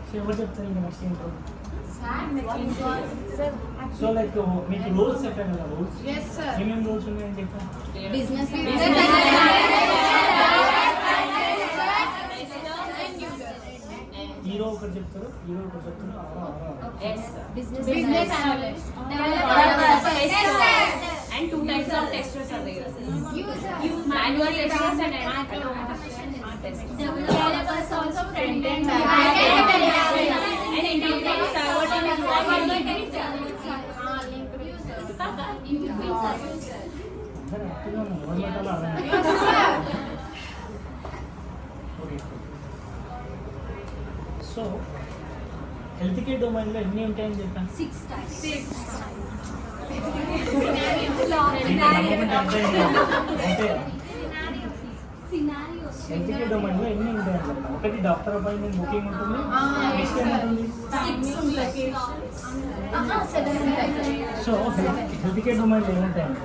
So what is the next intro? So like మీకు roles చెప్పాను కదా రోల్స్. Yes sir. ఏమేం రోల్స్ ఉన్నాయని చెప్పాను. Business. హీరో ఒకటి చెప్తారు, హీరో ఒకటి చెప్తారు. Business analyst. And 2 types of testers are there. Manual testers and automatic testers. Developers also front end. And integrated server and so health care డొమైన్లో ఎన్ని ఉంటాయని చెప్పాను. 6 types. అంటే హెల్త్ కేర్ డొమైన్లో ఎన్ని ఉంటాయని చెప్పాను. ఒకటి డాక్టర్ అపాయింట్మెంట్ బుకింగ్ ఉంటుంది, నెక్స్ట్ ఏముంటుంది. 7 ఉంటాయి. సో హెల్త్ కేర్ డొమైన్లో ఏముంటాయంటే